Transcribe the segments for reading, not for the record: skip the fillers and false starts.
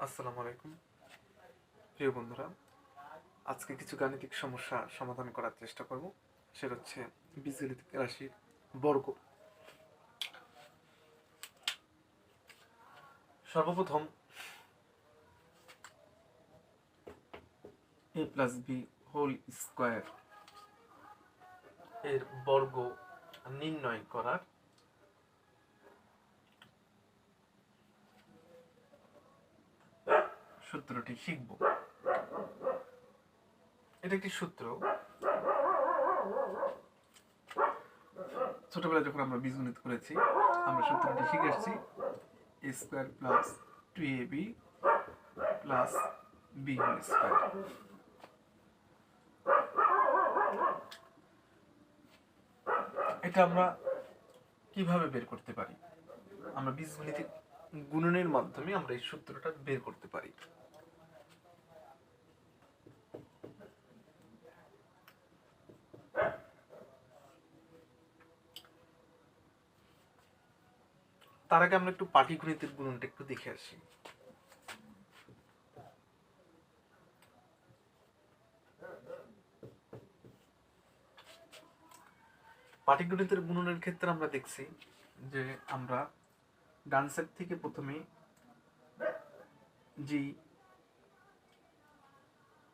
আসসালামু আলাইকুম প্রিয় বন্ধুরা। আজকে কিছু গাণিতিক সমস্যা সমাধান করার চেষ্টা করব। সেটা হচ্ছে বীজগণিত রাশির বর্গ। সর্বপ্রথম a plus B whole square এর বর্গ নির্ণয় করার সূত্রটি শিখব। এটা একটি সূত্র। ছোটবেলায় যখন আমরা বীজগণিত করেছি আমরা সূত্রটি শিখে আসছি, a square plus 2ab plus B whole square. এটা আমরা কিভাবে বের করতে পারি? আমরা বীজগণিত গুণনের মাধ্যমে আমরা এই সূত্রটা বের করতে পারি। তার আগে আমরা একটু পাটিগণিতের গুণনটা একটু দেখে আসি। পাটিগণিতের গুণনের ক্ষেত্রে আমরা দেখছি যে আমরা ডান সাইড থেকে প্রথমে যে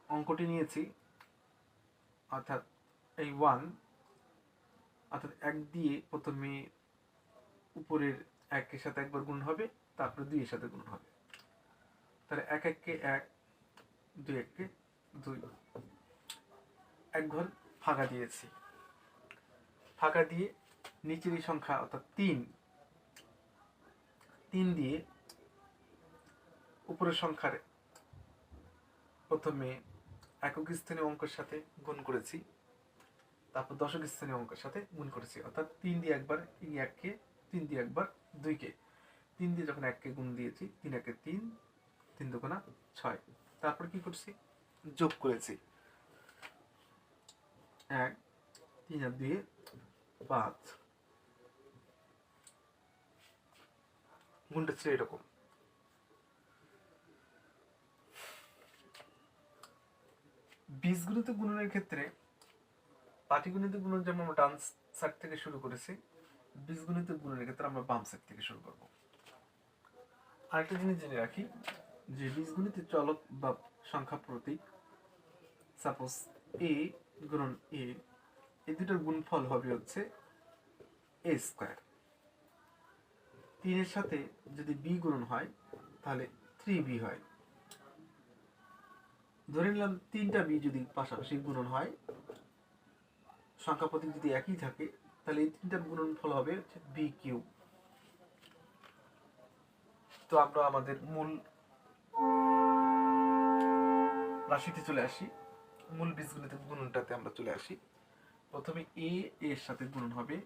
অঙ্কটি নিয়েছি, অর্থাৎ এই 1, অর্থাৎ 1 দিয়ে প্রথমে উপরের 1 এর সাথে একবার গুণ হবে, তারপরে 2 এর সাথে গুণ হবে। তাহলে 1 1 কে 1, 2 1 কে 2, এক ঘর ফাঁকা দিয়েছি। ফাঁকা দিয়ে নিচের এই সংখ্যা অর্থাৎ 3 দিয়ে উপরের সংখ্যার প্রথমে একক স্থানীয় অঙ্কের সাথে গুণ করেছি, তারপর দশক স্থানীয় অঙ্কের সাথে গুণ করেছি। অর্থাৎ 3 দিয়ে একবার এই 1কে, 3 দিয়ে একবার 2কে, 3 দিয়ে যখন 1কে গুণ দিয়েছি, 3 1 3, 3 2 6। তারপর কি করছি? যোগ করেছি। 1 3 আর 2 5। গুণটা ছিল এরকম। বীজগণিত গুণনের ক্ষেত্রে পাটিগণিত গুণন যেমন আমরা ডান সাইড থেকে শুরু করেছি, বীজগণিত গুণনের ক্ষেত্রে আমরা বাম সাইড থেকে শুরু করব। আরেকটা জিনিস জেনে রাখি যে বীজগণিতের চলক বা সংখ্যা প্রতীক, সাপোজ a গুণন a, এই দুটোর গুণফল হবে হচ্ছে a স্কোয়ার। 3 এর সাথে যদি b গুণন হয় তাহলে 3b হয়। ধরে নিলাম 3টা b যদি পাশাপাশি গুণন হয়, সংখ্যা প্রতীক যদি একই থাকে, তাহলে এই 3টার গুণনফল হবে হচ্ছে b কিউব। তো আমরা আমাদের মূল রাশিতে চলে আসি, মূল বীজগণিতের গুণনটাতে আমরা চলে আসি। প্রথমে a এর সাথে গুণন হবে,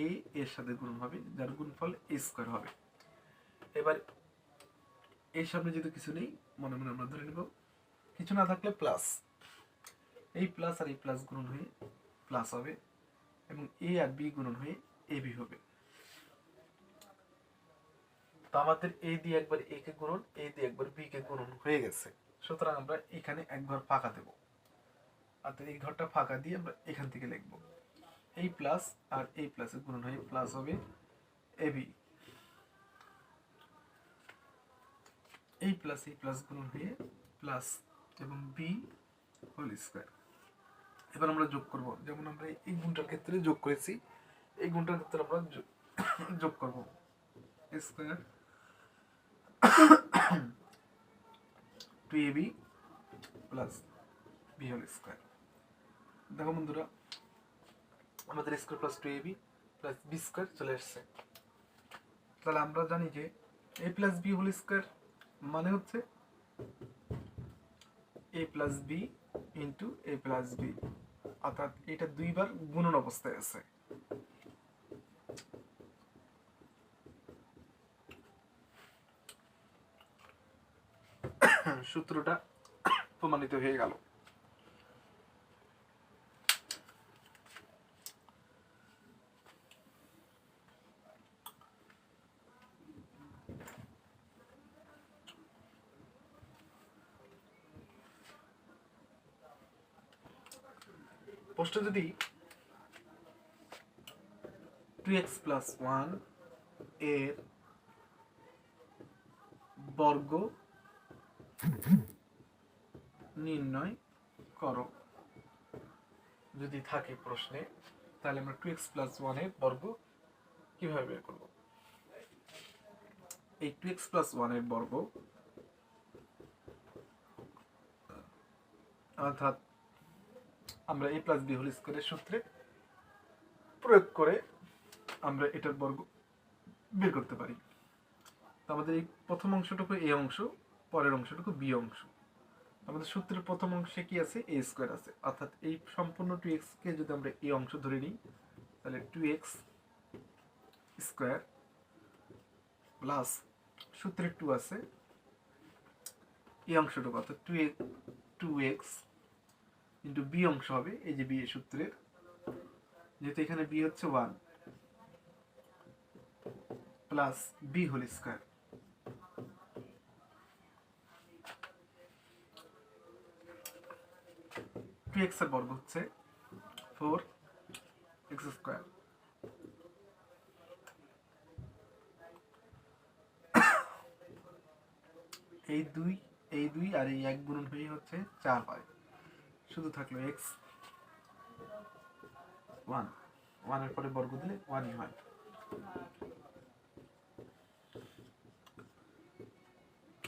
a এর সাথে গুণন হবে, যার গুণফল a স্কোয়ার হবে। এবার এর সামনে যেহেতু কিছু নেই, মনে মনে আমরা ধরে নেব, কিছু না থাকলে প্লাস, এই প্লাস আর এই প্লাস গুণন হয়ে প্লাস হবে, এবং a আর b গুণন হয়ে ab হবে। তো আমাদের a দিয়ে একবার a কে গুণন, a দিয়ে একবার b কে গুণন হয়ে গেছে। সুতরাং আমরা এখানে এক ঘর ফাঁকা দেব, অর্থাৎ এই ঘরটা ফাঁকা দিয়ে আমরা এখান থেকে লিখব এই প্লাস আর এই প্লাসের গুণন হয়ে প্লাস হবে ab, এই প্লাস গুণন হয়ে প্লাস এবং বি হোল স্কোয়ার। এবার আমরা যোগ করব, যেমন আমরা এই গুণটার ক্ষেত্রে যোগ করেছি, এই গুণটার ক্ষেত্রে আমরা যোগ করব square 2ab plus B whole square. দেখো বন্ধুরা, আমাদের square plus 2ab plus B square চলে আসছে। তাহলে আমরা জানি যে a plus B whole square মানে হচ্ছে a plus B into a plus B, অর্থাৎ এটা দুইবার গুণন অবস্থায় আছে। সূত্রটা প্রমাণিত হয়ে গেল। প্রশ্ন যদি 2x + 1 এর বর্গ নির্ণয় করো যদি থাকে প্রশ্নে, তাহলে আমরা 2x + 1 এর বর্গ কিভাবে বের করব? এই 2x + 1 এর বর্গ অর্থাৎ আমরা a + b হোল স্কয়ারের সূত্রে প্রয়োগ করে আমরা এটার বর্গ বের করতে পারি। তো আমাদের এই প্রথম অংশটুকু a অংশ, পরের অংশটুকু b অংশ। আমাদের সূত্রের প্রথম অংশে কি আছে? a স্কয়ার আছে, অর্থাৎ এই সম্পূর্ণ 2x কে যদি আমরা a অংশ ধরে নিই, তাহলে 2x স্কয়ার প্লাস সূত্রে 2 আছে, এই অংশটুকু অর্থাৎ 2x ইন্টু b অংশ হবে, এই যে b এর সূত্রের, যেহেতু এখানে b হচ্ছে 1 plus b whole square. Two X এর বর্গ হচ্ছে 4x স্কয়ার। এই দুই আর এই 1 গুণন হয়ে হচ্ছে 4 হয়, শুধু থাকলো x 1 এর পরে বর্গ দিলে 1 হয়।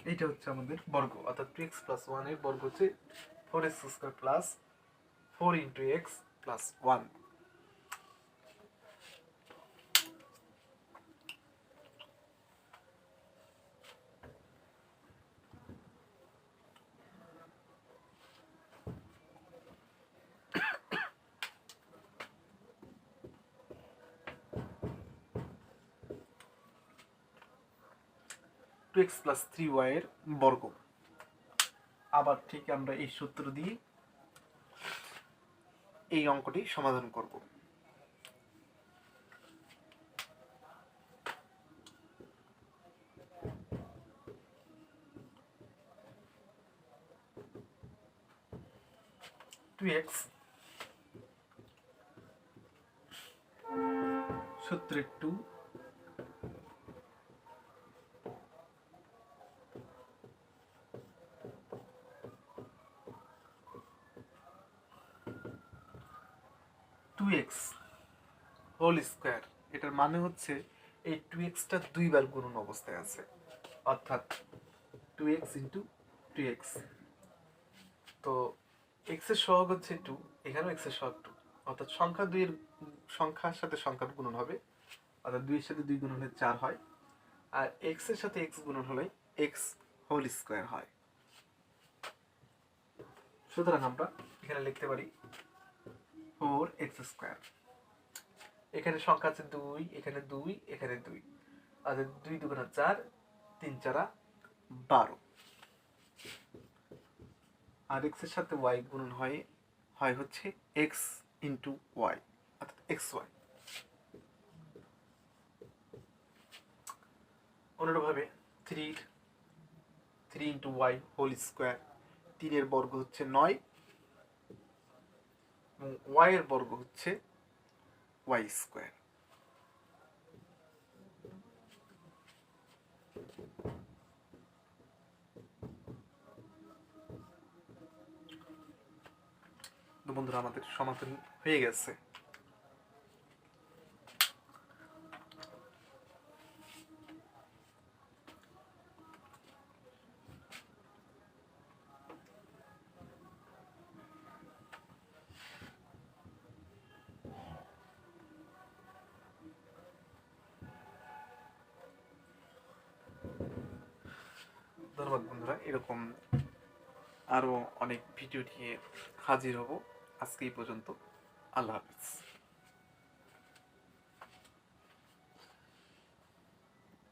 এইটা হচ্ছে আমাদের বর্গ, অর্থাৎ 2x + 1 এর বর্গ হচ্ছে 4x square plus 4 × x + 1। x + 3y এর বর্গ, আবার ঠিক আমরা এই সূত্র দিয়ে এই অঙ্কটি সমাধান করব। সূত্রের 2 2x হোল স্কয়ার, এটার মানে হচ্ছে এই 2x টা দুইবার গুণন অবস্থায় আছে, অর্থাৎ 2x × 2x। তো x এর সহগ হচ্ছে 2, এখানেও x এর সহগ 2, অর্থাৎ সংখ্যা 2 এর সংখ্যার সাথে সংখ্যার গুণন হবে, অর্থাৎ 2 এর সাথে 2 গুণন হলে 4 হয়, আর x এর সাথে x গুণন হলে x হোল স্কয়ার হয়। সুতরাং আমরা এখানে লিখতে পারি 4x স্কয়ার। এখানে সংখ্যা আছে 2, এখানে 2, এখানে 2, আর 2 × 2 = 4, 3 × 4 = 12। আর x এর সাথে y গুণন হয় হচ্ছে x × y, অর্থাৎ xy। অনুরূপভাবে 3 × y হোল স্কয়ার, 3 এর বর্গ হচ্ছে 9 এবং y এর বর্গ হচ্ছে y স্কয়ার। তো বন্ধুরা, আমাদের সমাধান হয়ে গেছে। ধন্যবাদ বন্ধুরা, এরকম আরো অনেক ভিডিও নিয়ে হাজির হব। আজকে এই পর্যন্ত, আল্লাহ হাফিজ।